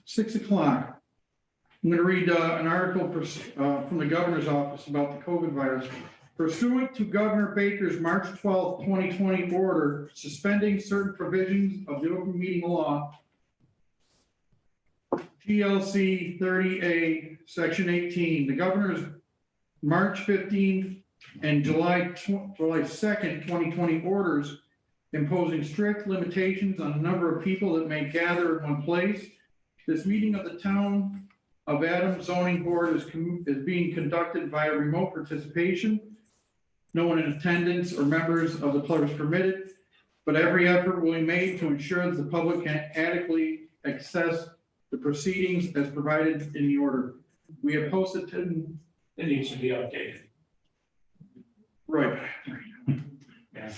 6 o'clock. I'm going to read an article from the governor's office about the COVID virus. Pursuant to Governor Baker's March 12, 2020 order suspending certain provisions of the open meeting law, GLC 30A, Section 18, the governor's March 15th and July 2nd, 2020 orders imposing strict limitations on the number of people that may gather in one place. This meeting of the Town of Adams Zoning Board is being conducted via remote participation. No one in attendance or members of the public is permitted, but every effort will be made to ensure that the public can adequately access the proceedings as provided in the order. We have posted to. It needs to be updated. Right. Yeah.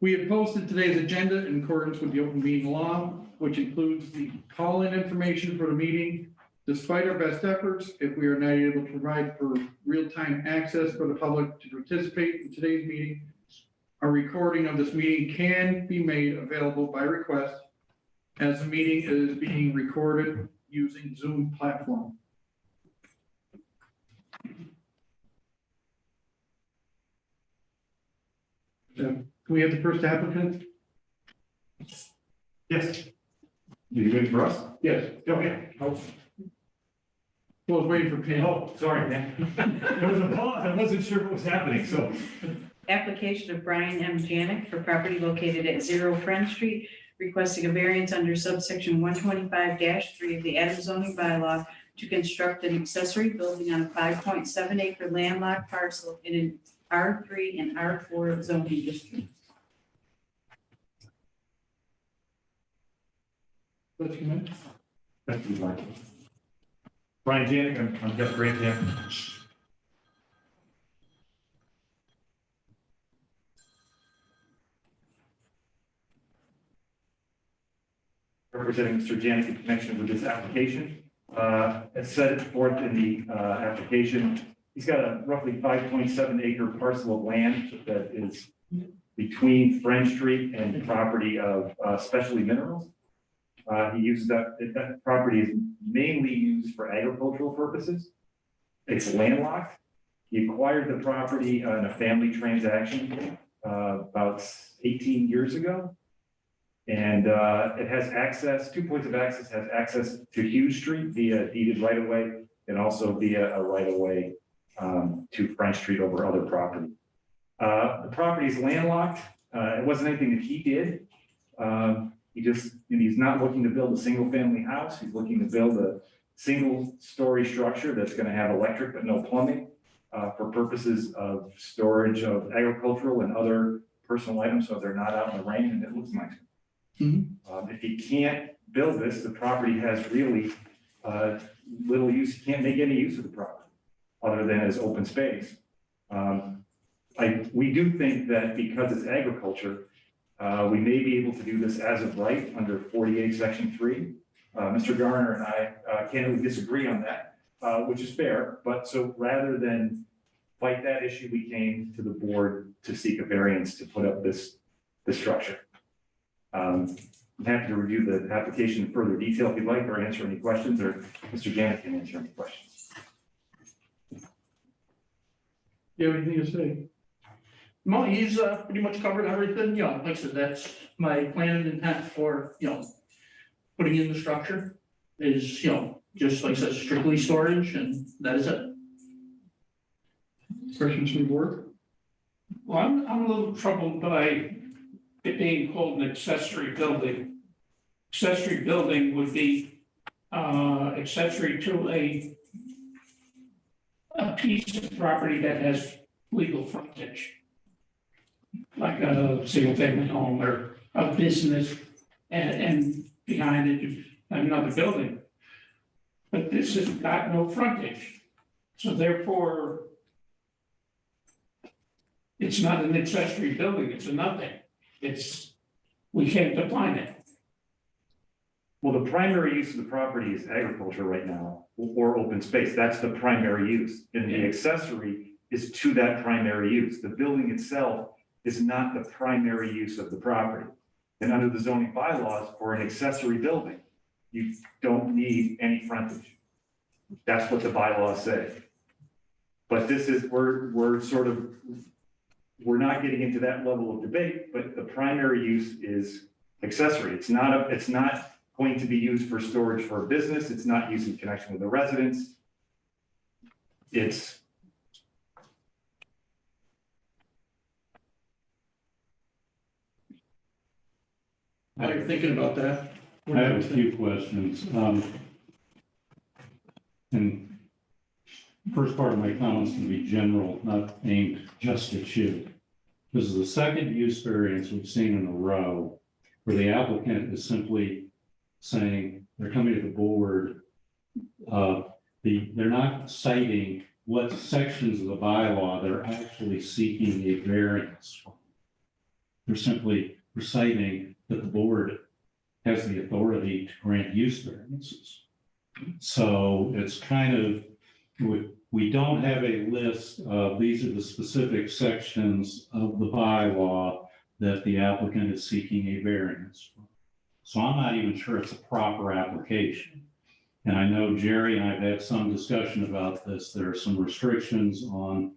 We have posted today's agenda in accordance with the open meeting law, which includes the call-in information for the meeting. Despite our best efforts, if we are not able to provide for real-time access for the public to participate in today's meeting, a recording of this meeting can be made available by request as the meeting is being recorded using Zoom platform. Can we have the first applicant? Yes. You good for us? Yes. Okay. I was waiting for Pam. Oh, sorry, man. There was a pause. I wasn't sure what was happening, so. Application of Brian M. Janik for property located at 0 Friend Street, requesting a variance under subsection 125-3 of the Adams zoning bylaw to construct an accessory building on a 5.7 acre landlocked parcel in an R3 and R4 zoning district. Let's come in. Thank you, Mike. Brian Janik, I'm Jeff Grant here. Representing Mr. Janik in connection with this application. As set forth in the application, he's got a roughly 5.7 acre parcel of land that is between Friend Street and property of Specialty Minerals. He uses that property is mainly used for agricultural purposes. It's landlocked. He acquired the property in a family transaction about 18 years ago. And it has access, 2 points of access, has access to Hughes Street via deeded right of way and also via a right of way to French Street over other property. The property is landlocked. It wasn't anything that he did. He's not looking to build a single family house. He's looking to build a single story structure that's going to have electric but no plumbing for purposes of storage of agricultural and other personal items so they're not out in the rain and it looks nice. Mm-hmm. If he can't build this, the property has really little use. He can't make any use of the property other than as open space. We do think that because it's agriculture, we may be able to do this as of right under 48 Section 3. Mr. Garner and I candidly disagree on that, which is fair. But so rather than fight that issue, we came to the board to seek a variance to put up this structure. I'm happy to review the application in further detail if you'd like, or answer any questions, or Mr. Janik can answer any questions. You have anything to say? No, he's pretty much covered everything, like I said, that's my plan and intent for, putting in the structure is, just like I said, strictly storage and that is it. Questions from the board? Well, I'm a little troubled by it being called an accessory building. Accessory building would be accessory to a piece of property that has legal frontage, like a single family home or a business, and behind it you have another building. But this has got no frontage, so therefore it's not an accessory building, it's a nothing. We can't define it. Well, the primary use of the property is agriculture right now, or open space. That's the primary use. And the accessory is to that primary use. The building itself is not the primary use of the property. And under the zoning bylaws, for an accessory building, you don't need any frontage. That's what the bylaws say. But this is, we're sort of, we're not getting into that level of debate, but the primary use is accessory. It's not going to be used for storage for a business. It's not used in connection with a residence. It's, While you're thinking about that. I have a few questions. And first part of my comments can be general, not aimed just at you. This is the second use variance we've seen in a row where the applicant is simply saying they're coming to the board. They're not citing what sections of the bylaw they're actually seeking a variance from. They're simply reciting that the board has the authority to grant use variances. So it's kind of, we don't have a list of these are the specific sections of the bylaw that the applicant is seeking a variance from. So I'm not even sure it's a proper application. And I know Jerry and I've had some discussion about this. There are some restrictions on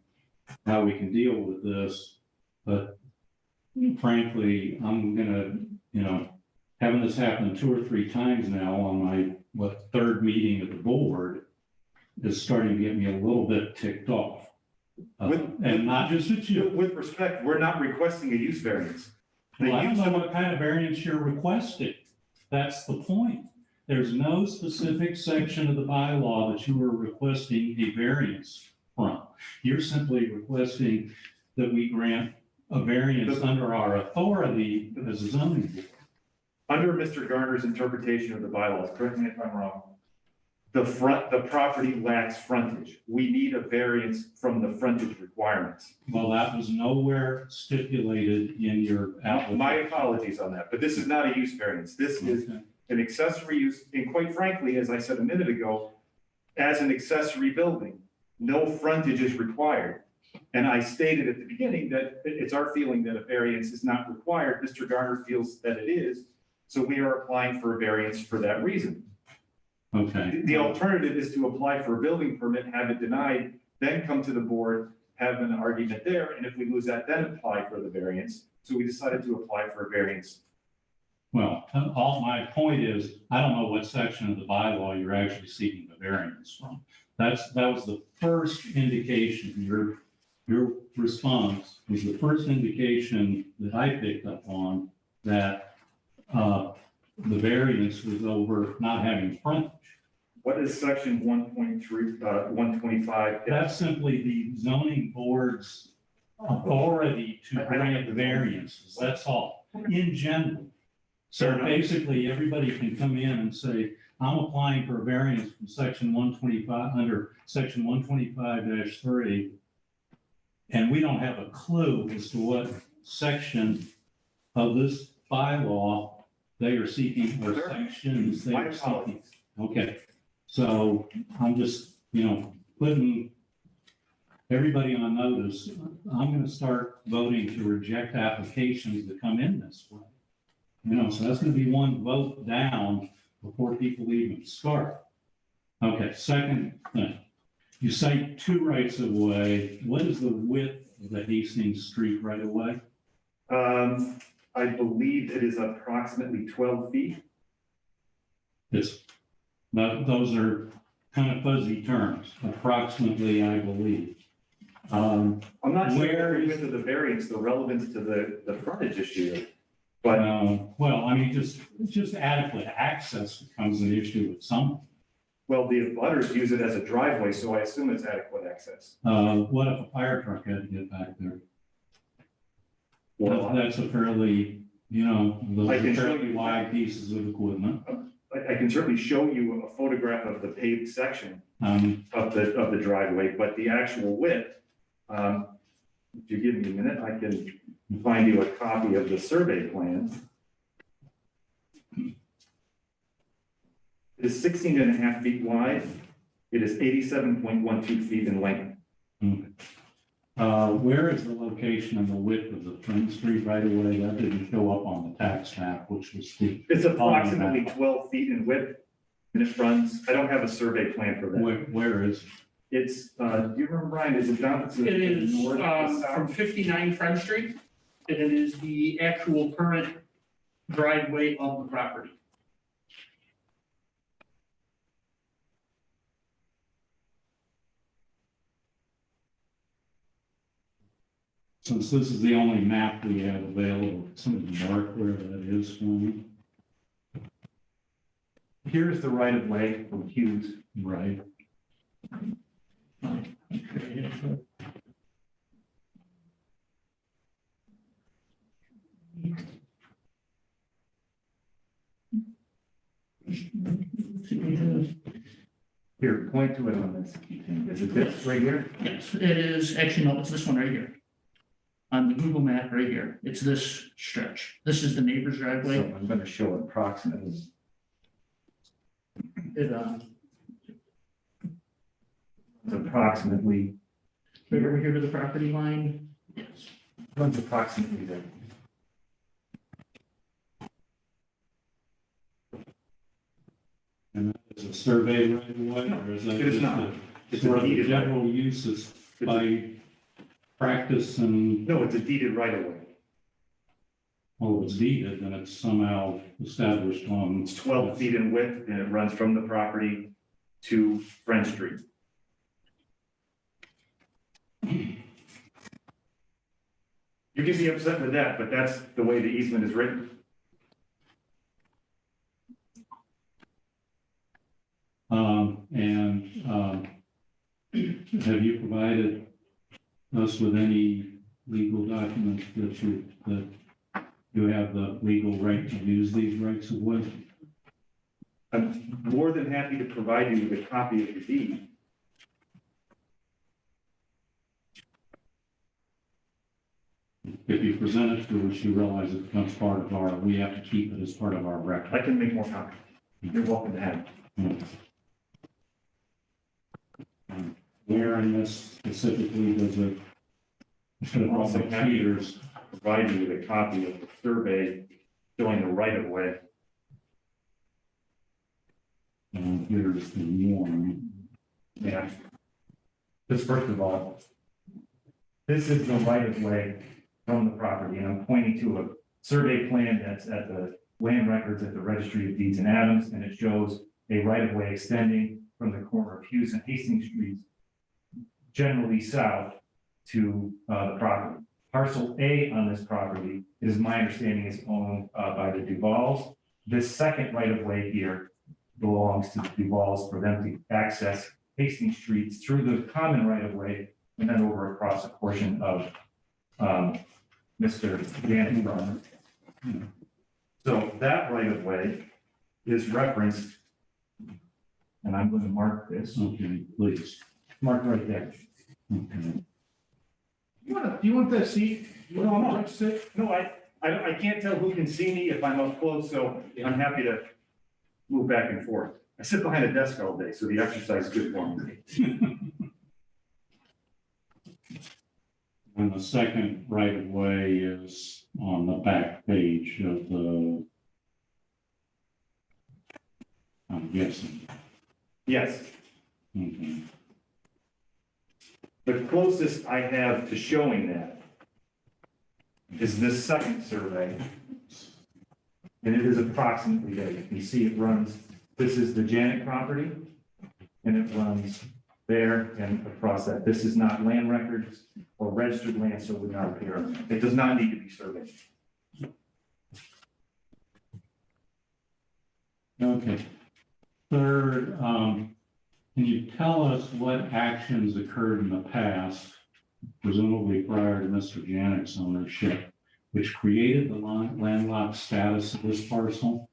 how we can deal with this, but frankly, I'm gonna, having this happen 2 or 3 times now on my, third meeting of the board is starting to get me a little bit ticked off. And not just at you. with respect, we're not requesting a use variance. The Well, I don't use- know what kind of variance you're requesting. That's the point. There's no specific section of the bylaw that you are requesting a variance from. You're simply requesting that we grant a variance under our authority as a zoning board. Under Mr. Garner's interpretation of the bylaws, correct me if I'm wrong, the property lacks frontage. We need a variance from the frontage requirements. Well, that was nowhere stipulated in your application. My apologies on that, but this is not a use variance. This is Okay. an accessory use, and quite frankly, as I said a minute ago, as an accessory building, no frontage is required. And I stated at the beginning that it's our feeling that a variance is not required. Mr. Garner feels that it is. So we are applying for a variance for that reason. Okay. The alternative is to apply for a building permit, have it denied, then come to the board, have an argument there, and if we lose that, then apply for the variance. So we decided to apply for a variance. Well, all my point is, I don't know what section of the bylaw you're actually seeking the variance from. That was the first indication, your response was the first indication that I picked up on that the variance was over not having frontage. What is section 1.3, 125? That's simply the zoning board's authority to grant variances, that's all, in general. So basically, everybody can come in and say, I'm applying for a variance from section 125, under section 125-3. And we don't have a clue as to what section of this bylaw they are seeking, or sections they My are seeking. apologies. Okay, so I'm just, putting everybody on notice. I'm gonna start voting to reject applications that come in this way. So that's gonna be one vote down before people even start. Okay, second thing, you cite 2 rights of way. What is the width of the Hastings Street right of way? I believe it is approximately 12 feet. Those are kind of fuzzy terms, approximately, I believe. I'm not sure Where the is- width of the variance, the relevance to the frontage issue, but Well, I mean, just adequate access becomes an issue at some. well, the abutters use it as a driveway, so I assume it's adequate access. What if a fire truck had to get back there? Well, That's a fairly, those I are can show fairly you- wide pieces of equipment. I can certainly show you a photograph of the paved section of the driveway, but the actual width, if you give me a minute, I can find you a copy of the survey plan. It is 16.5 feet wide. It is 87.12 feet in length. Where is the location and the width of the Front Street right away? That didn't show up on the tax map, which was the, It's approximately 12 feet in width, and it runs, I don't have a survey plan for that. where is? It's, do you remember, Brian, is it down to It the is, north or from south? 59 Front Street, and it is the actual current driveway of the property. Since this is the only map we have available, somebody mark where that is for me. Here's the right of way from Hughes. Right. Here, point to it on this. Is it this right here? Yes, it is, actually, no, it's this one right here. On the Google map right here, it's this stretch. This is the neighbor's So driveway. I'm gonna show it approximately. It, It's approximately, right over here to the property line. Yes. runs approximately there. And that is a survey right away, or is that? It is just not. a- It's Sort a of the deeded right. general uses It's a- by practice and, No, it's a deeded right of way. well, it's deeded, then it's somehow established on. It's 12 feet in width and it runs from the property to Friend Street. You can be upset with that, but that's the way the easement is written. Have you provided us with any legal documents that you have the legal right to use these rights of way? I'm more than happy to provide you with a copy of the deed. If you present it to us, you realize it becomes part of our, we have to keep it as part of our I record. can make more copies. You're welcome to have it. Where in this specifically does it? Should have Also also happy- Peters. Provide you with a copy of the survey showing the right of way. And here's the one. Yeah. Just first of all, this is the right of way from the property, and I'm pointing to a survey plan that's at the land records at the Registry of Deeds in Adams, and it shows a right of way extending from the corner of Hughes and Hastings Streets, generally south to the property. Parcel A on this property, it is my understanding, is owned by the Duvals. This second right of way here belongs to the Duvals for them to access Hastings Streets through the common right of way and then over across a portion of Mr. Gannon Run. So that right of way is referenced, and I'm going to mark this, Okay, please. mark right there. Okay. Do you want that seat? You No, I'm want on. to sit? No, I can't tell who can see me if I'm up close, so I'm happy to move back and forth. I sit behind a desk all day, so the exercise is good for me. And the second right of way is on the back page of the, I'm guessing. Yes, Okay. the closest I have to showing that is this second survey. And it is approximately there. You can see it runs, this is the Janet property, and it runs there and across that. This is not land records or registered land, so it would not appear. on there. It does not need to be surveyed. Okay. Third, can you tell us what actions occurred in the past, presumably prior to Mr. Janek's ownership, which created the landlocked status of this parcel?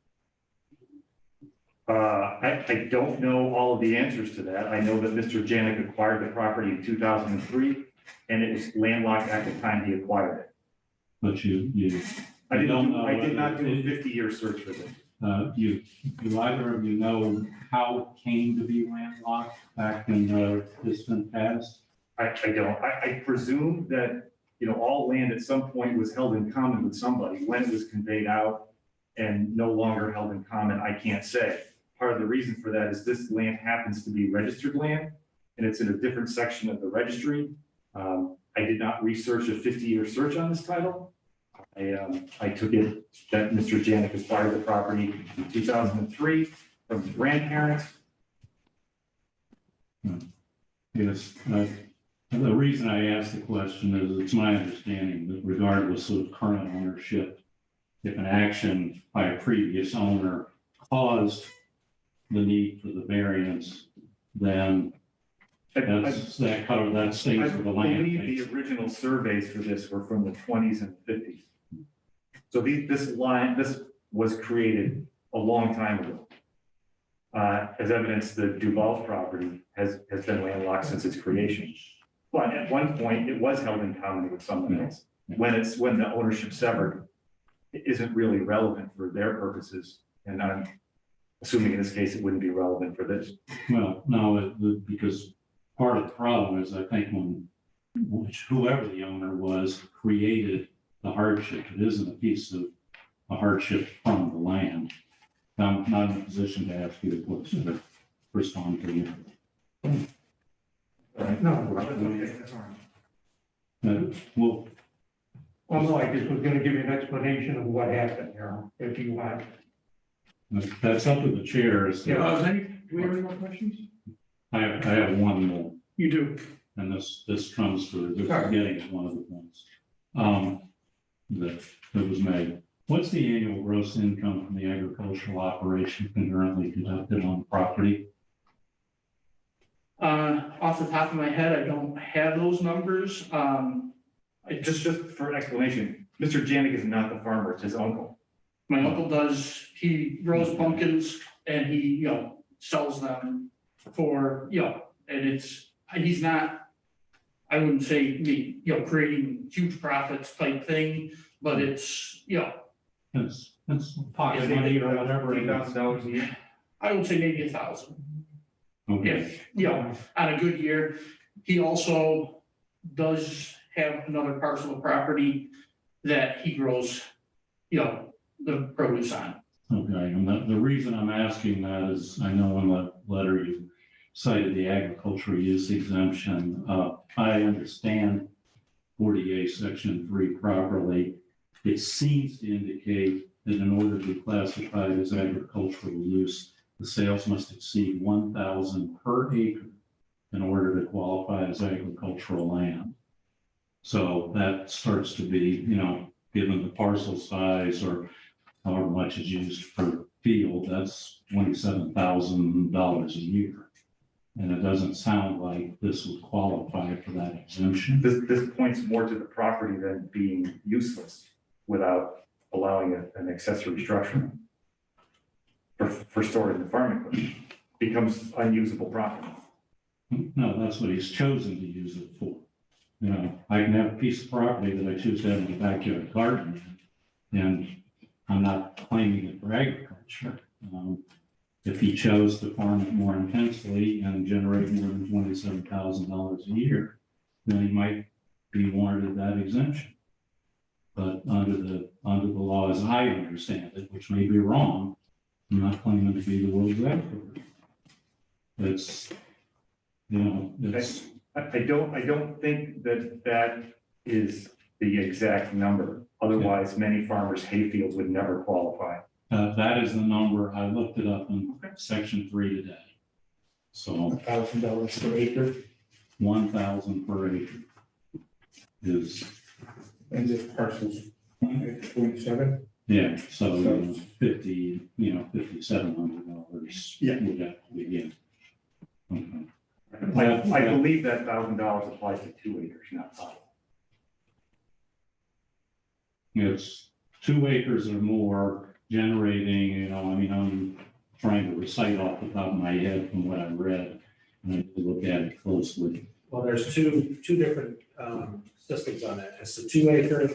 I don't know all of the answers to that. I know that Mr. Janik acquired the property in 2003, and it was landlocked at the time he acquired it. But I You don't didn't, know I did not do a whether- 50-year search for this. do either of you know how it came to be landlocked back in the distant past? I don't, I presume that, you know, all land at some point was held in common with somebody. When it was conveyed out and no longer held in common, I can't say. Part of the reason for that is this land happens to be registered land, and it's in a different section of the registry. I did not research a 50-year search on this title. I took it that Mr. Janik acquired the property in 2003 from his grandparents. Yes, the reason I asked the question is it's my understanding that regardless of current ownership, if an action by a previous owner caused the need for the variance, then that stays with the I land. believe the original surveys for this were from the 20s and 50s. So this was created a long time ago. As evidence, the Duval property has been landlocked since its creation. But at one point, it was held in common with someone else. When the ownership severed, it isn't really relevant for their purposes. And I'm assuming in this case, it wouldn't be relevant for this. Well, no, because part of the problem is I think whoever the owner was created the hardship. It isn't a piece of a hardship from the land. I'm not in a position to ask you a question or respond to you. All right. No, okay, that's all right. Well, Well, no, I just was gonna give you an explanation of what happened here, if you want. that's up to the chair. As to- Do we have any more questions? I have one more, You do. and this comes for Sorry. getting at one of the points that was made. What's the annual gross income from the agricultural operation currently conducted on the property? Off the top of my head, I don't have those numbers. Just for explanation, Mr. Janik is not the farmer, it's his uncle. My uncle does, he grows pumpkins and he, sells them for, and he's not, I wouldn't say, creating huge profits type thing, but it's, It's pocket money or whatever. it is. $8,000 a year. I would say maybe 1,000. Okay, If, on a good year, he also does have another parcel of property that he grows, the produce on. okay, and the reason I'm asking that is, I know in the letter you cited the agricultural use exemption. I understand 48 section 3 properly. It seems to indicate that in order to be classified as agricultural use, the sales must exceed 1,000 per acre in order to qualify as agricultural land. So that starts to be, given the parcel size or however much is used per field, that's $27,000 a year. And it doesn't sound like this would qualify for that exemption. This points more to the property than being useless without allowing an accessory structure for storing the farm equipment. Becomes unusable property. No, that's what he's chosen to use it for. I can have a piece of property that I choose to have in the backyard garden, and I'm not claiming it for agriculture. If he chose to farm it more intensely and generate more than $27,000 a year, then he might be warranted that exemption. But under the law, as I understand it, which may be wrong, I'm not claiming to be the world's expert. It's, it's. I don't think that is the exact number. Otherwise, many farmers' hayfields would never qualify. That is the number. I looked it up in section 3 today. So $1,000 per acre, 1,000 per acre is, and this parcel's 27. yeah, so 50, $5,700. Yeah. Would have to begin. Okay. I believe that $1,000 applies to 2 acres, not 5. It's 2 acres or more generating, I'm trying to recite off the top of my head from what I read, and I need to look at it closely. Well, there's two different systems on that. It's the 2 acre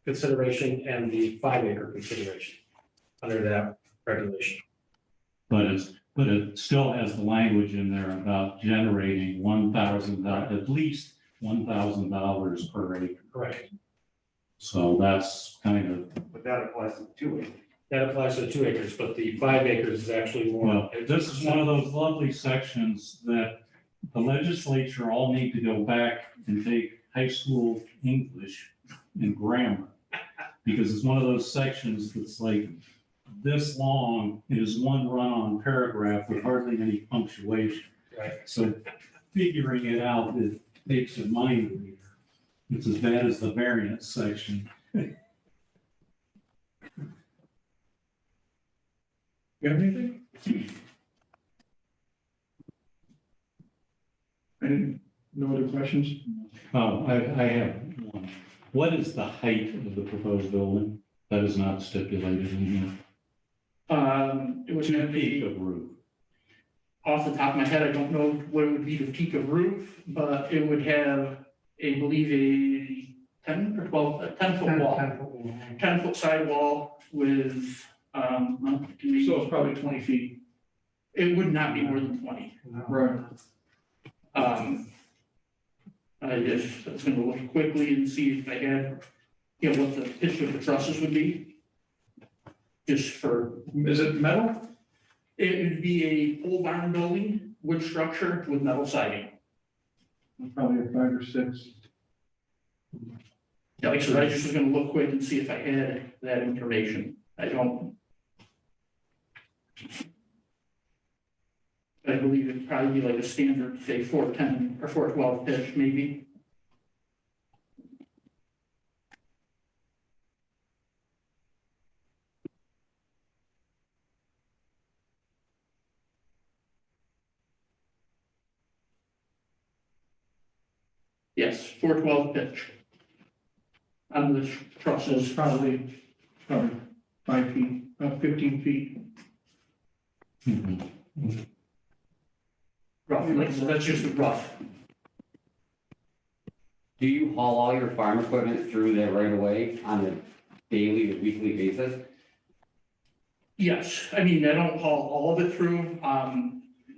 consideration and the 5 acre consideration under that regulation. But it's But it still has the language in there about generating at least $1,000 per acre. Correct. So that's kind of, But that applies to 2 acres. That applies to the 2 acres, but the 5 acres is actually more. well, this is one of those lovely sections that the legislature all need to go back and take high school English and grammar. Because it's one of those sections that's like this long, it is one run-on paragraph with hardly any punctuation. Right. So figuring it out, it takes a mind reader. It's as bad as the variance section. You have anything? Any, no other questions? Oh, I have one. What is the height of the proposed building? That is not stipulated in here. It would To have peak a, of roof. off the top of my head, I don't know what it would be the peak of roof, but it would have, I believe, a 10 or 12, a 10-foot wall. 10-foot sidewall with, So it's probably 20 feet. it would not be more than 20. Right. I was gonna look quickly and see if I had, what the pitch of the trusses would be. Just for, Is it metal? it would be a pole barn building, wood structure with metal siding. Probably a 5 or 6. Yeah, like I said, I just was gonna look quick and see if I had that information. I don't. I believe it'd probably be like a standard, say, 410 or 412 pitch, maybe. Yes, 412 pitch. On the trusses, Probably 5 feet, 15 feet. Mhm. rough, like, so that's just a rough. Do you haul all your farm equipment through there right away on a daily or weekly basis? Yes, I mean, I don't haul all of it through,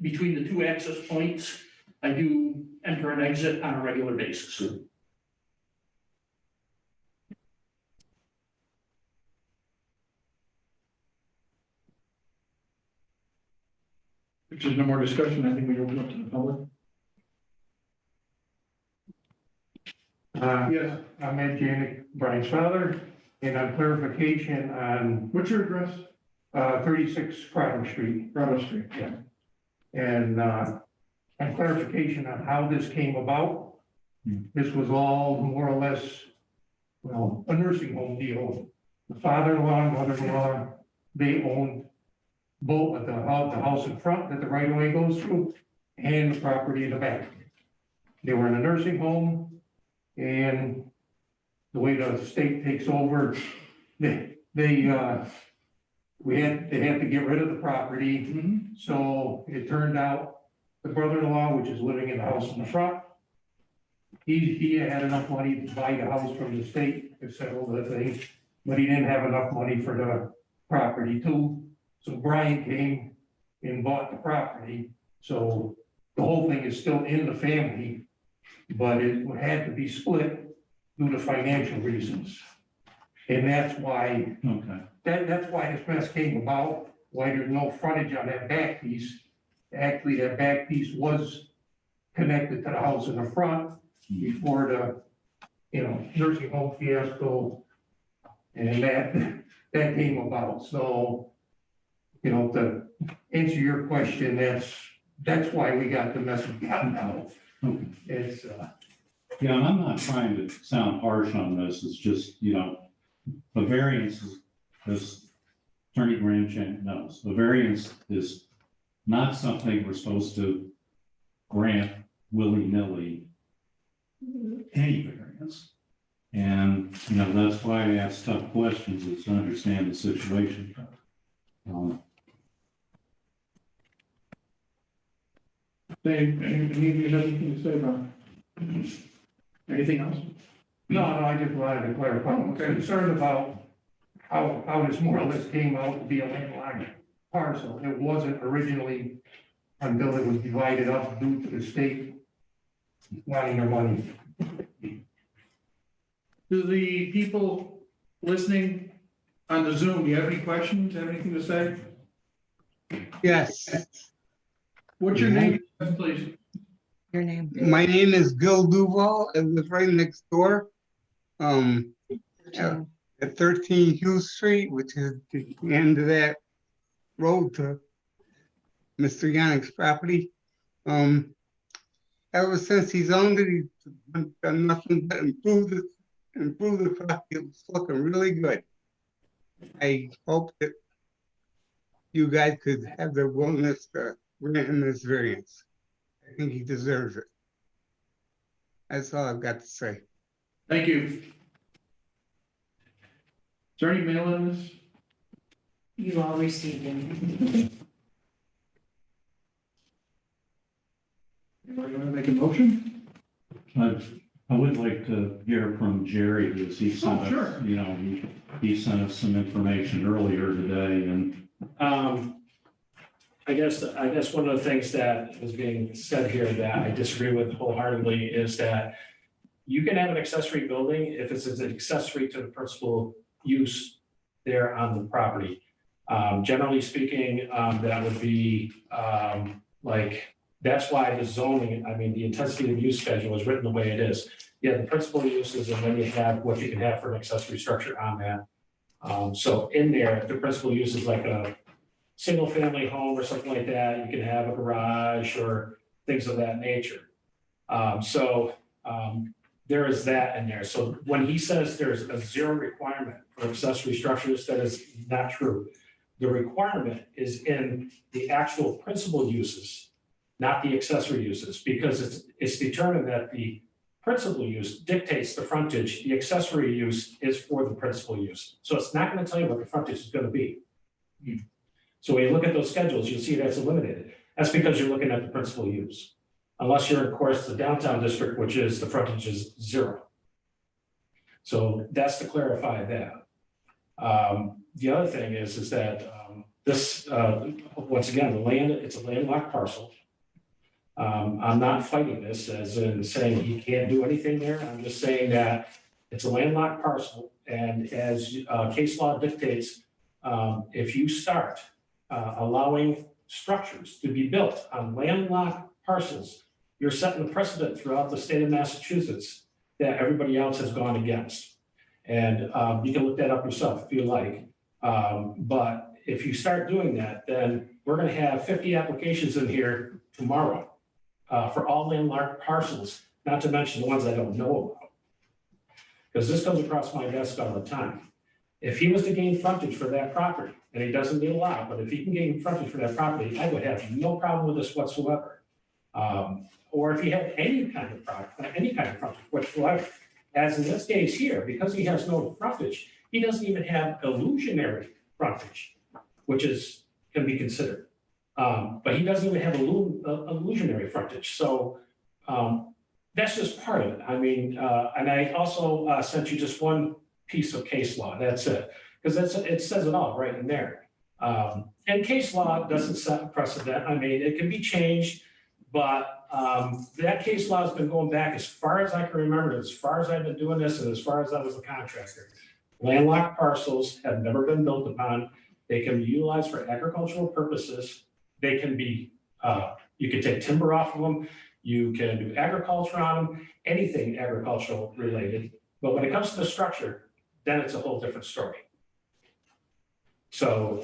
between the two access points, I do enter and exit on a regular basis. If there's no more discussion, I think we open up to the public. Yes, I'm Ed Janik, Brian's father, and on clarification on, what's your address? 36 Prado Street. Prado Street. Yeah. And, on clarification on how this came about. This was all more or less, well, a nursing home deal. The father-in-law and mother-in-law, they owned both the house in front that the right of way goes through and the property in the back. They were in a nursing home, and the way the state takes over, they had to get rid of the property. Mm-hmm. So it turned out the brother-in-law, which is living in the house in the front, he had enough money to buy the house from the state to settle the thing, but he didn't have enough money for the property too. So Brian came and bought the property. So the whole thing is still in the family, but it had to be split due to financial reasons. And that's why Okay. that's why this mess came about, why there's no frontage on that back piece. Actually, that back piece was connected to the house in the front before the, nursing home fiasco. And that came about, so, to answer your question, that's why we got the mess we got now. Okay. It's, Yeah, and I'm not trying to sound harsh on this, it's just, a variance is, as Attorney Grandchamp knows, a variance is not something we're supposed to grant willy-nilly any variance. And, that's why I ask tough questions, is to understand the situation. Dave, anything to say about it? Anything else? no, I just wanted to clarify, I'm concerned about how this more or less came out to be a landline parcel. It wasn't originally until it was divided up due to the state wanting their money. Do the people listening on the Zoom, do you have any questions, have anything to say? Yes, What's your name, please? your name. My name is Bill Duval. I live right next door. At 13 Hughes Street, which is the end of that road to Mr. Yannick's property. Ever since he's owned it, he's done nothing but improve the property. It's looking really good. I hope that you guys could have the willingness to grant him this variance. I think he deserves it. That's all I've got to say. Thank you. Is there any mail in this? You all received it. Anybody want to make a motion? I would like to hear from Jerry, because he sent us, sure. you know, he sent us some information earlier today, and I guess one of the things that is being said here that I disagree with wholeheartedly is that you can have an accessory building if it's an accessory to the principal use there on the property. Generally speaking, that would be that's why the zoning, I mean, the intensity of use schedule is written the way it is. You have the principal uses, and then you have what you can have for an accessory structure on that. So in there, the principal use is like a single family home or something like that. You can have a garage or things of that nature. There is that in there. So when he says there's a zero requirement for accessory structures, that is not true. The requirement is in the actual principal uses, not the accessory uses, because it's determined that the principal use dictates the frontage. The accessory use is for the principal use. So it's not going to tell you what the frontage is going to be. So when you look at those schedules, you'll see that's eliminated. That's because you're looking at the principal use. Unless you're, of course, the downtown district, which is the frontage is zero. So that's to clarify that. The other thing is that this, once again, the land, it's a landlocked parcel. I'm not fighting this as in saying he can't do anything there. I'm just saying that it's a landlocked parcel, and as case law dictates, if you start allowing structures to be built on landlocked parcels, you're setting the precedent throughout the state of Massachusetts that everybody else has gone against. And you can look that up yourself if you like. But if you start doing that, then we're going to have 50 applications in here tomorrow for all landlocked parcels, not to mention the ones I don't know about. Because this comes across my desk all the time. If he was to gain frontage for that property, and he doesn't need a lot, but if he can gain frontage for that property, I would have no problem with this whatsoever. Or if he had any kind of frontage whatsoever. As in this case here, because he has no frontage, he doesn't even have illusionary frontage, which can be considered. But he doesn't even have illusionary frontage. So that's just part of it. I mean, and I also sent you just one piece of case law. That's it. Because it says it all right in there. And case law doesn't set a precedent. I mean, it can be changed, but that case law has been going back as far as I can remember, as far as I've been doing this and as far as I was a contractor. Landlocked parcels have never been built upon. They can be utilized for agricultural purposes. They can be, you can take timber off of them. You can do agriculture on them, anything agricultural related. But when it comes to the structure, then it's a whole different story. So,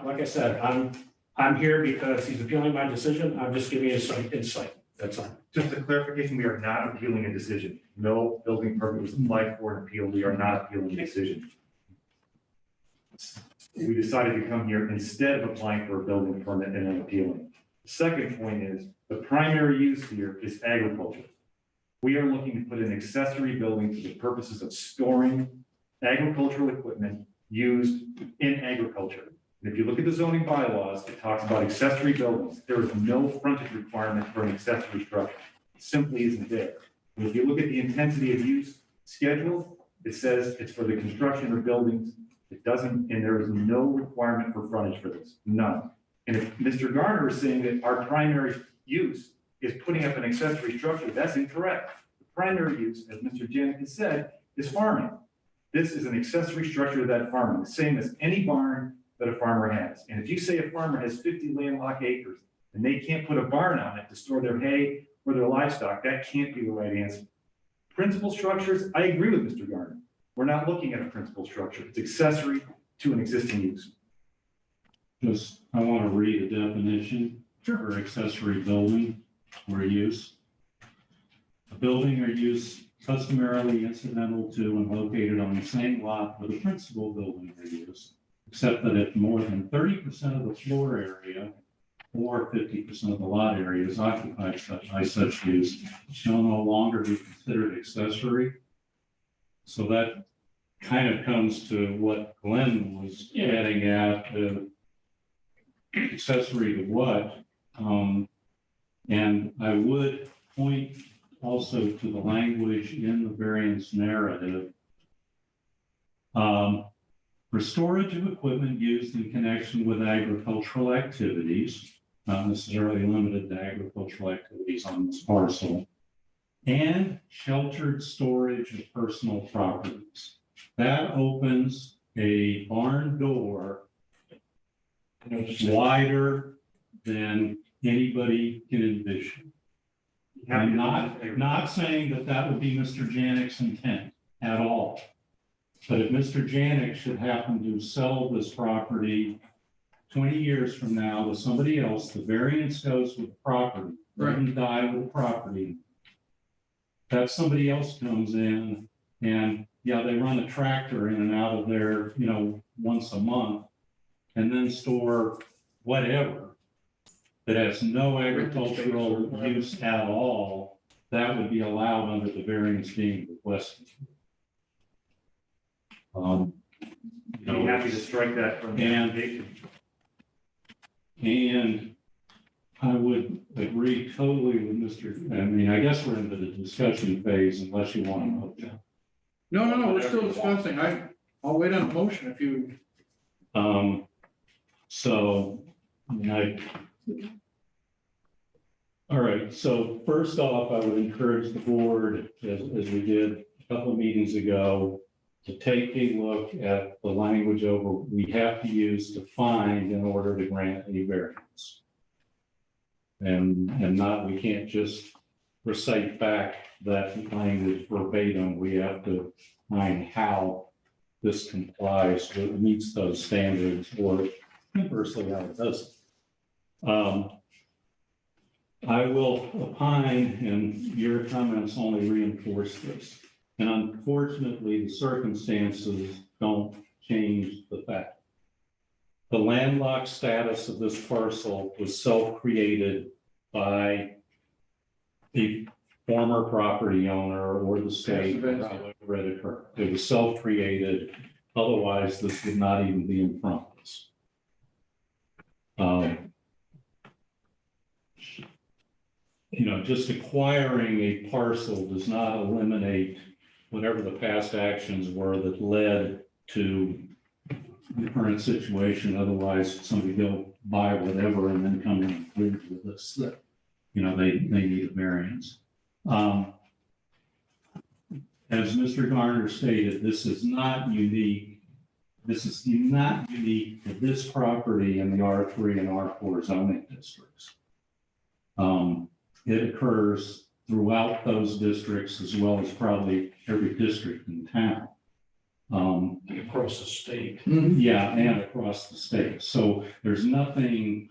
like I said, I'm here because he's appealing my decision. I'm just giving you some insight. That's all. Just a clarification, we are not appealing a decision. No building permit was applied for an appeal. We are not appealing a decision. We decided to come here instead of applying for a building permit and then appealing. The second point is the primary use here is agriculture. We are looking to put an accessory building for the purposes of storing agricultural equipment used in agriculture. And if you look at the zoning bylaws, it talks about accessory buildings. There is no frontage requirement for an accessory structure. It simply isn't there. And if you look at the intensity of use schedule, it says it's for the construction of buildings It doesn't, and there is no requirement for frontage for this, none. And if Mr. Garner is saying that our primary use is putting up an accessory structure, that's incorrect. The primary use, as Mr. Janik has said, is farming. This is an accessory structure to that farming, the same as any barn that a farmer has. And if you say a farmer has 50 landlocked acres and they can't put a barn on it to store their hay or their livestock, that can't be the right answer. Principal structures, I agree with Mr. Garner. We're not looking at a principal structure. It's accessory to an existing use. Just, I want to read a definition for accessory building or use. A building or use customarily incidental to and located on the same lot with a principal building or use, except that if more than 30% of the floor area or 50% of the lot area is occupied by such use, shall no longer be considered accessory. So that kind of comes to what Glenn was getting at, accessory to what? And I would point also to the language in the variance narrative. For storage of equipment used in connection with agricultural activities, not necessarily limited to agricultural activities on this parcel, and sheltered storage of personal properties. That opens a barn door wider than anybody can envision. I'm not saying that that would be Mr. Janik's intent at all. But if Mr. Janik should happen to sell this property 20 years from now to somebody else, the variance goes with the property, doesn't die with the property. That somebody else comes in and, yeah, they run a tractor in and out of there, you know, once a month, and then store whatever that has no agricultural use at all, that would be allowed under the variance being requested. I'd be happy to strike that from the application. And I would agree totally with Mr. I mean, I guess we're into the discussion phase unless you want to. No, we're still discussing. I'll wait on the motion if you. So, all right, so first off, I would encourage the board, as we did a couple of meetings ago, to take a look at the language over we have to use to find in order to grant a variance. And not, we can't just recite back that language verbatim. We have to find how this complies, meets those standards, or conversely how it doesn't. I will opine, and your comments only reinforce this. And unfortunately, the circumstances don't change the fact. The landlocked status of this parcel was self-created by the former property owner or the state, however it occurred. It was self-created. Otherwise, this would not even be in front of us. You know, just acquiring a parcel does not eliminate whatever the past actions were that led to the current situation. Otherwise, somebody go buy whatever and then come in with this, that, you know, they need a variance. As Mr. Garner stated, this is not unique. This is not unique to this property in the R3 and R4 zoning districts. It occurs throughout those districts as well as probably every district in town. Across the state. Yeah, and across the state. So there's nothing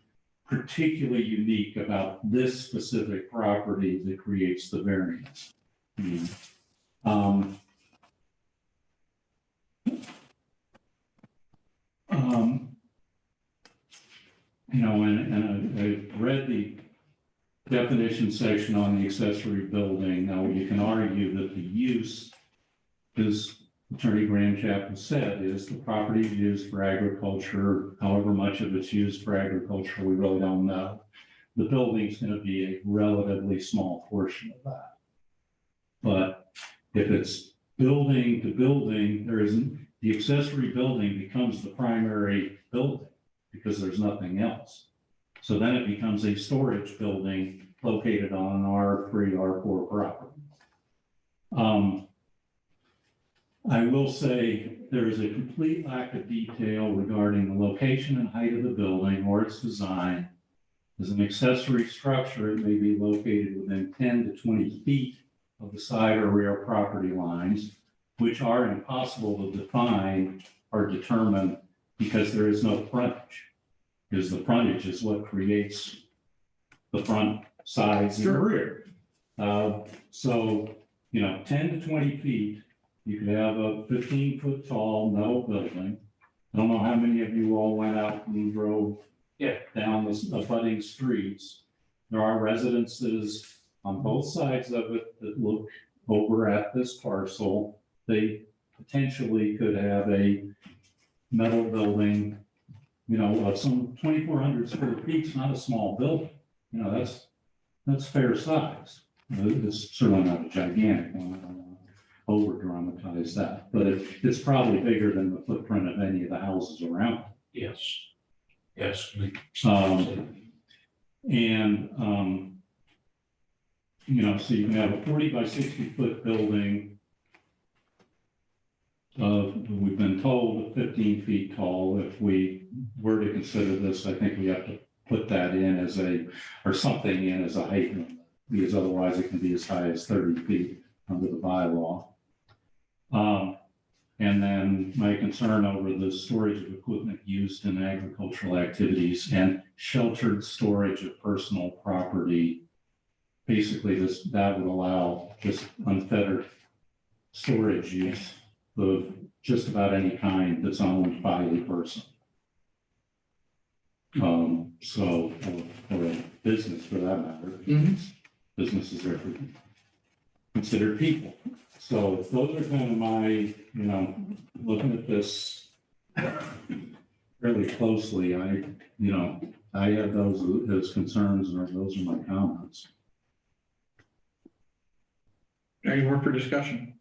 particularly unique about this specific property that creates the variance. You know, and I read the definition section on the accessory building. Now, you can argue that the use, as Attorney Grandchap has said, is the property used for agriculture. However much of it's used for agriculture, we really don't know. The building's going to be a relatively small portion of that. But if it's building to building, there isn't, the accessory building becomes the primary building because there's nothing else. So then it becomes a storage building located on an R3, R4 property. I will say there is a complete lack of detail regarding the location and height of the building or its design. As an accessory structure, it may be located within 10 to 20 feet of the side or rear property lines, which are impossible to define or determine because there is no frontage. Because the frontage is what creates the front, sides, and rear. So, 10 to 20 feet, you could have a 15-foot tall metal building. I don't know how many of you all went out and drove down the abutting streets. There are residences on both sides of it that look over at this parcel. They potentially could have a metal building, of some 2,400 square feet. It's not a small building. That's fair size. It's certainly not a gigantic one. I don't want to over dramatize that, but it's probably bigger than the footprint of any of the houses around. Yes. Yes. So you can have a 40 by 60 foot building. We've been told 15 feet tall. If we were to consider this, I think we have to put that in as something in as a height limit, because otherwise it can be as high as 30 feet under the bylaw. And then my concern over the storage of equipment used in agricultural activities and sheltered storage of personal property. Basically, that would allow just unfettered storage use of just about any kind that's owned by a person. Or a business for that matter. Businesses are considered people. So those are kind of my, looking at this fairly closely, I have those concerns, or those are my comments. Any more for discussion?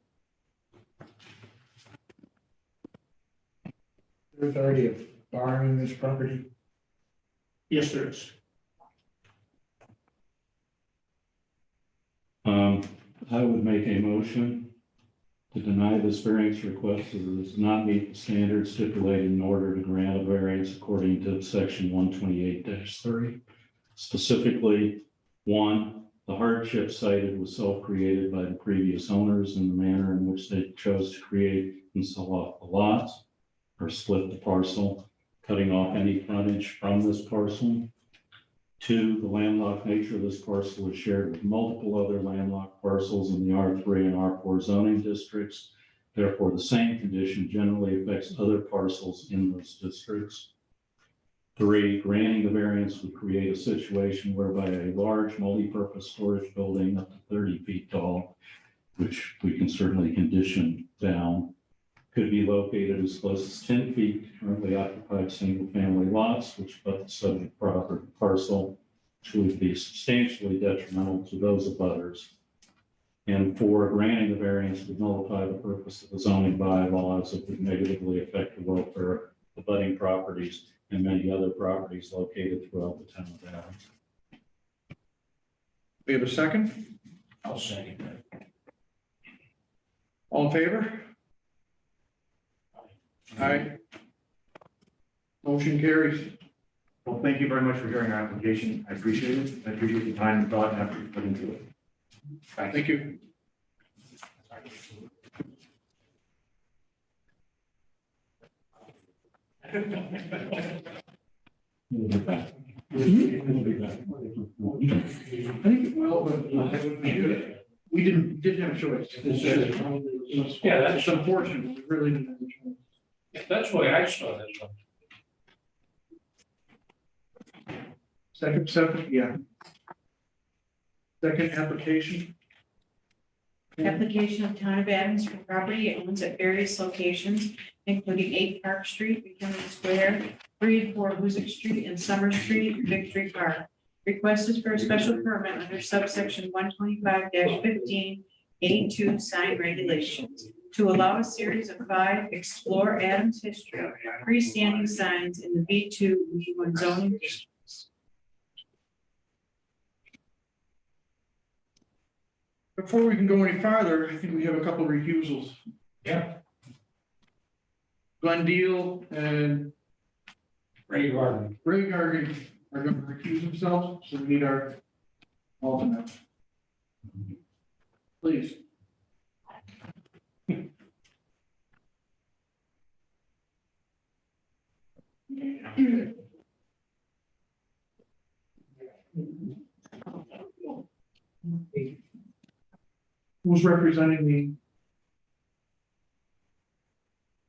There's already a barn in this property. Yes, there is. I would make a motion to deny this variance request as it does not meet the standards stipulated in order to grant a variance according to section 128-3. Specifically, 1, the hardship cited was self-created by the previous owners in the manner in which they chose to create and sell off the lots or split the parcel, cutting off any frontage from this parcel. 2, the landlocked nature of this parcel is shared with multiple other landlocked parcels in the R3 and R4 zoning districts. Therefore, the same condition generally affects other parcels in those districts. 3, granting the variance would create a situation whereby a large multi-purpose storage building up to 30 feet tall, which we can certainly condition down, could be located as close as 10 feet to currently occupied single-family lots, which abut the subject property parcel, which would be substantially detrimental to those abutters. And 4, granting the variance would nullify the purpose of the zoning bylaws. It would negatively affect the welfare of abutting properties and many other properties located throughout the town of Adams. We have a second? I'll second that. All in favor? Aye. Motion carries. Well, thank you very much for hearing our application. I appreciate it. I appreciate the time and thought and effort you put into it. Thank you. We'll be back. I think, well, we didn't have a choice. Yeah, that's- It's unfortunate. We really didn't have a choice. That's why I saw this one. Second, yeah. Second application. Application of Town of Adams for property it owns at various locations, including 8 Park Street, Buchanan Square, 3 and 4 Hoosick Street, and Summer Street, Victory Park. Request is for a special permit under subsection 125-15 A2 sign regulations to allow a series of 5 Explore Adams History freestanding signs in the B2, B1 zoning district. Before we can go any farther, I think we have a couple of recusals. Yeah. Glenn Deal and Ray Garden. Ray Gargan are going to recuse themselves, so we need our alternate. Please. Who's representing the?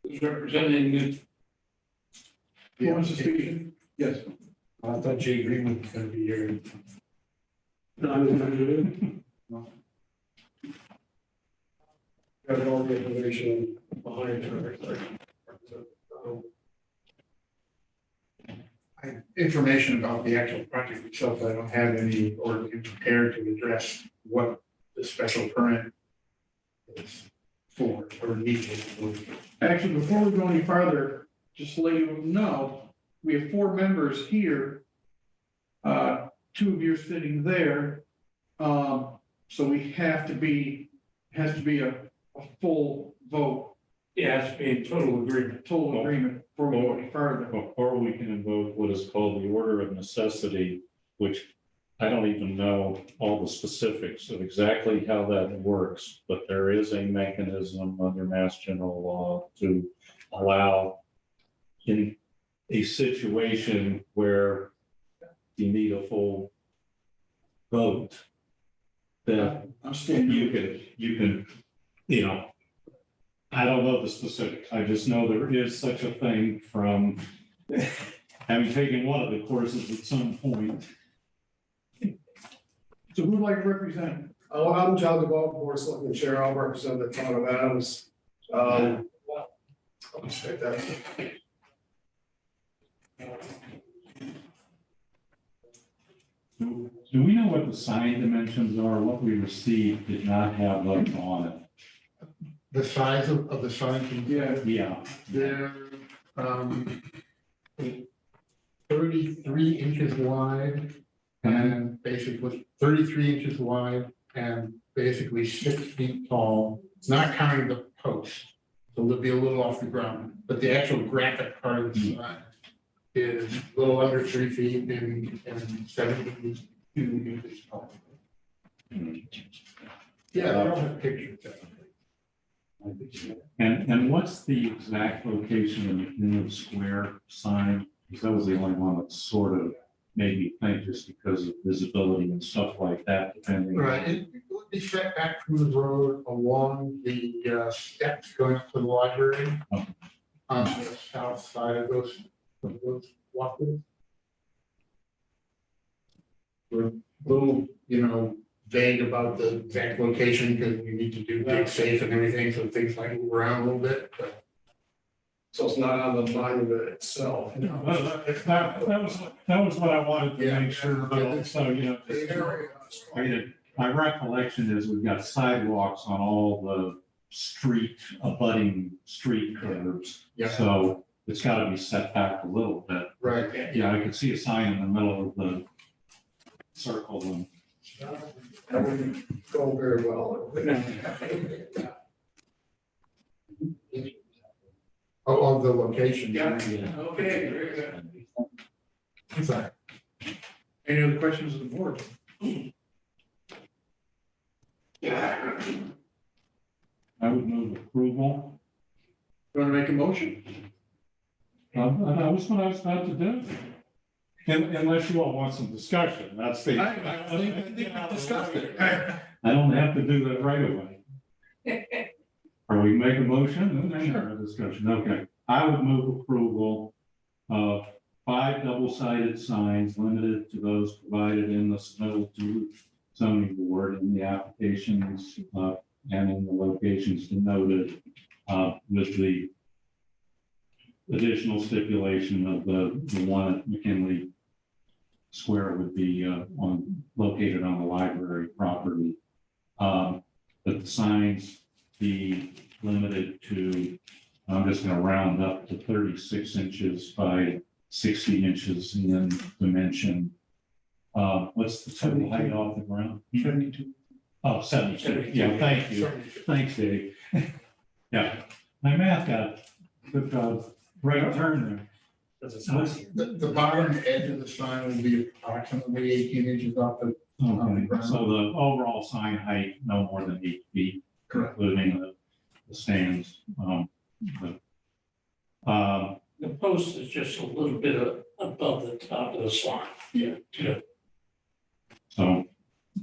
Who's representing the Who wants to speak? Yes. I thought Jay Green was gonna be here. Got all the information behind her. I have information about the actual project itself, but I don't have any or be prepared to address what the special permit is for or needed for. Actually, before we go any farther, just to let you know, we have 4 members here. 2 of you are sitting there. So we have to be, has to be a full vote, Yeah, it's being total agreement. total agreement before we go any further. Before we can invoke what is called the order of necessity, which I don't even know all the specifics of exactly how that works, but there is a mechanism under Mass General Law to allow in a situation where you need a full vote, that I'm still. you can, you know, I don't know the specifics. I just know there is such a thing from having taken one of the courses at some point. So who'd like to represent? Oh, I'm John DeVault, Board of Selectmen Chair. I'll represent the town of Adams. I'll just take that. Do we know what the sign dimensions are? What we received did not have those on it. The size of the sign, Yeah. Yeah, they're, 33 inches wide and basically 33 inches wide and basically 6 feet tall, not counting the post. So they'll be a little off the ground, but the actual graphic part of the sign is a little under 3 feet and 72 inches tall. Yeah, I don't have pictures. and what's the exact location of the Union Square sign? Because that was the only one that sort of made me think, just because of visibility and stuff like that, depending. Right, it would be set back from the road along the steps going up to the library. Okay. On the south side of those walkways. We're a little, vague about the exact location because we need to do dig safe and everything, so things might move around a little bit, but. So it's not on the monument itself. That was what I wanted to make sure, but also, The area. my recollection is we've got sidewalks on all the abutting street curves. Yeah. So it's gotta be set back a little bit. Right. Yeah, I could see a sign in the middle of the circle and. That wouldn't go very well. Of the location. Yeah. Okay, very good. Sorry. Any other questions of the board? I would move approval. You want to make a motion? That was what I was about to do. Unless you all want some discussion, that's the. I think we discussed it. I don't have to do that right away. Or we make a motion, then have a discussion, okay. I would move approval of 5 double-sided signs limited to those provided in the submittal to zoning board in the applications, and in the locations denoted, with the additional stipulation of the one at McKinley Square would be, located on the library property. That the signs be limited to, I'm just gonna round up to 36 inches by 60 inches in dimension. What's the total height off the ground? 72. Oh, 72, yeah, thank you. Thanks, Dave. Yeah, my math took a right turn there. Does it sound? The bottom edge of the sign will be approximately 18 inches off the. Okay, so the overall sign height, no more than 8 feet, Correct. including the stands. But, The post is just a little bit above the top of the slide. Yeah. so,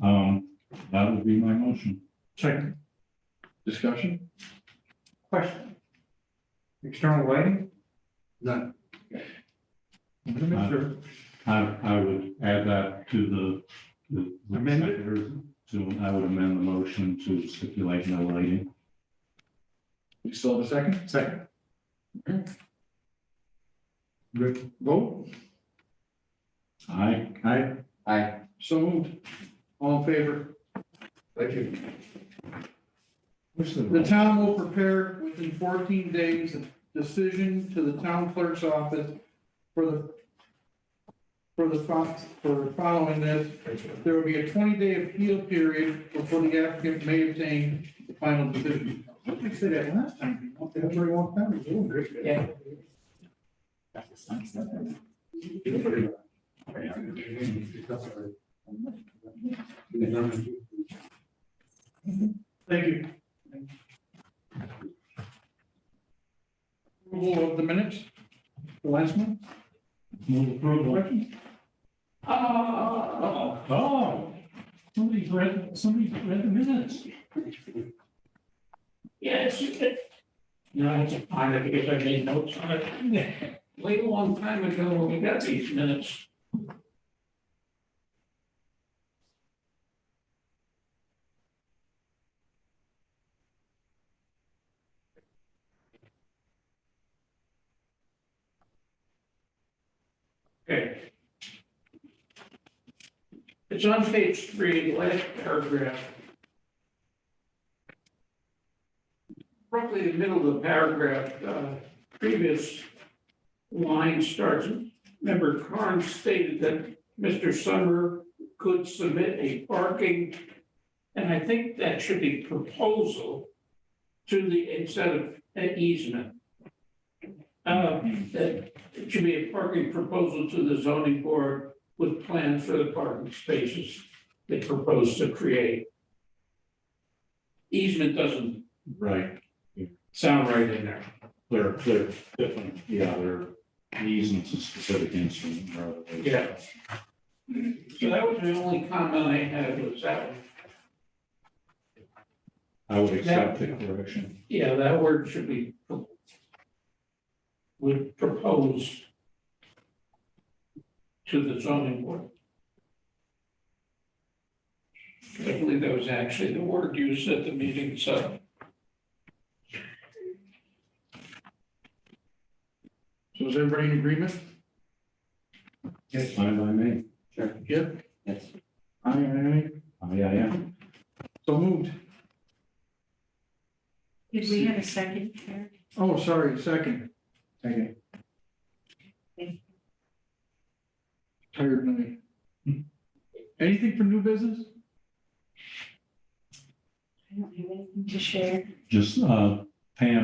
that would be my motion. Second. Discussion? Question? External lighting? None. Want to make sure. I would add that to the. Amend it? I would amend the motion to stipulate no lighting. You still have a second? Second. Good. Vote? Aye. Aye. So moved. All in favor? Thank you. The town will prepare within 14 days a decision to the town clerk's office for following this. There will be a 20-day appeal period before the applicant may obtain the final decision. What did we say that last time? Everybody wants that? Yeah. Thank you. Approval of the minutes, the last one? Move approval. Questions? Oh, somebody's read the minutes. Yes, you could. No, I have to find it because I made notes on it. Way a long time ago when we got these minutes. Okay. It's on page 3, the last paragraph. Roughly the middle of the paragraph, previous line starts, member Carnes stated that Mr. Summer could submit a parking, and I think that should be proposal to the, instead of an easement. That it should be a parking proposal to the zoning board with plans for the parking spaces they propose to create. Easement doesn't Right, sound right in there. they're different, yeah, they're easements and specific instrument rather than. Yeah. So that was the only comment I had was that, I would accept the correction. yeah, that word should be would propose to the zoning board. I believe that was actually the word used at the meeting, so. So is everybody in agreement? Yes. Fine by me. Sure. Yep. Yes. Aye. Yeah. So moved. Did we have a second here? Oh, sorry, second. Second. Tired night. Anything for new business? I don't have anything to share. Just, Pam,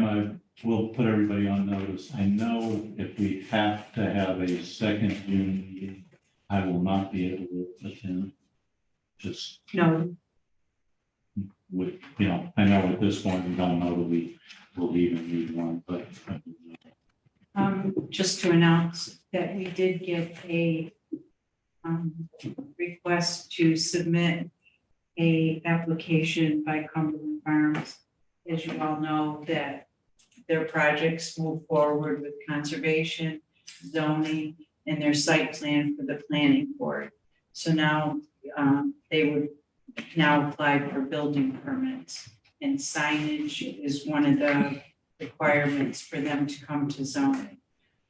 I will put everybody on notice. I know if we have to have a second June meeting, I will not be able to attend. Just No, with, I know at this point, we don't know that we will even need one, but. just to announce that we did get a request to submit a application by Cumberland Farms. As you all know, that their projects move forward with conservation, zoning, and their site plan for the planning board. So now they would now apply for building permits, and signage is one of the requirements for them to come to zoning.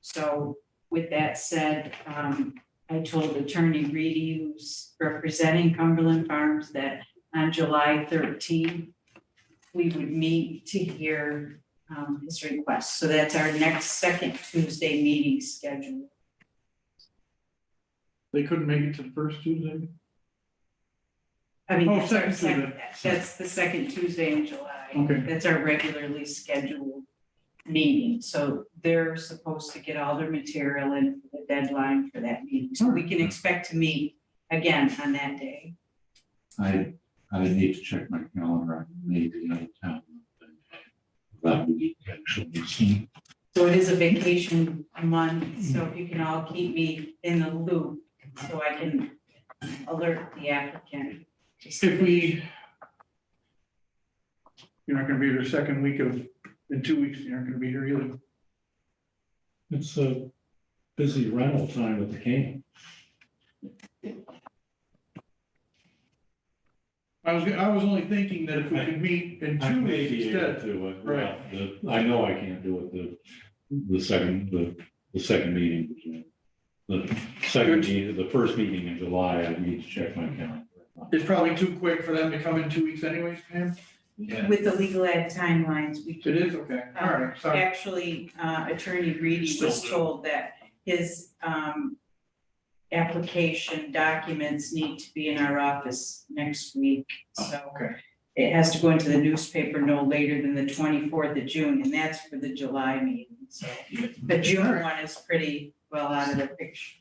So with that said, I told Attorney Reedy, who's representing Cumberland Farms, that on July 13th, we would meet to hear his request. So that's our next second Tuesday meeting schedule. They couldn't make it to the first Tuesday? I mean, Oh, that's our second that's the second Tuesday in July. Okay. That's our regularly scheduled meeting. So they're supposed to get all their material in for the deadline for that meeting. So we can expect to meet again on that day. I need to check my calendar, I may be out of town. That would be actually soon. So it is a vacation month, so if you can all keep me in the loop so I can alert the applicant. If you're not gonna be here the second week in 2 weeks, you're not gonna be here either. It's a busy rental time at the camp. I was only thinking that if we could meet in I 2 may weeks be able instead. to, it. Right. I know I can't do it the second meeting. The second meeting, the first meeting in July, I need to check my calendar. It's probably too quick for them to come in 2 weeks anyways, Pam? Yeah. With the legal ad timelines, we It is, okay, all right, sorry. actually, Attorney Reedy was told that his application documents need to be in our office next week. So Okay, it has to go into the newspaper no later than the 24th of June, and that's for the July meeting. So the June one is pretty well out of the picture.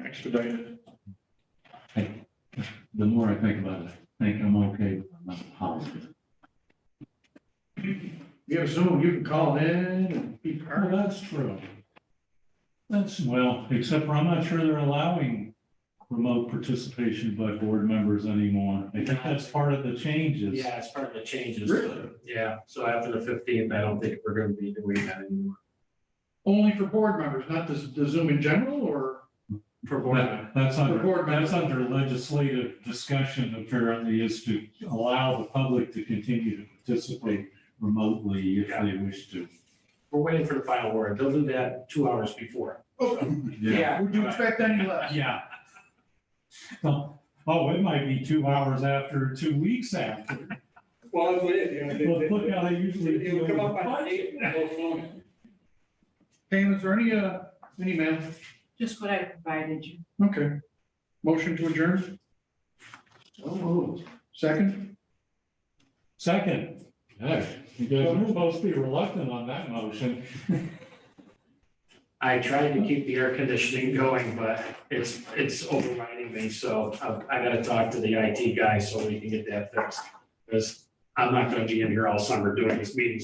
expedited. The more I think about it, I think I'm okay with another holiday. You have Zoom, you can call in and be part of Oh, it. that's true. Well, except for I'm not sure they're allowing remote participation by board members anymore. I think that's part of the changes. Yeah, it's part of the changes. Really? Yeah, so after the 15th, I don't think we're gonna be doing that anymore. Only for board members, not the Zoom in general, or? For board members. That's under, For board members. that's under legislative discussion apparently, is to allow the public to continue to participate remotely if they wish to. We're waiting for the final word. They'll do that 2 hours before. Yeah. Would you expect any less? Yeah. Oh, it might be 2 hours after, 2 weeks after. Well, that's what it is, Well, look how they usually. It'll come up on What? the date. Pam, is there any mail? Just what I provided you. Okay. Motion to adjourn? Second? Second. Yeah, you guys are supposed to be reluctant on that motion. I tried to keep the air conditioning going, but it's overriding me, so I gotta talk to the IT guy so we can get that fixed. Because I'm not gonna be in here all summer doing this meeting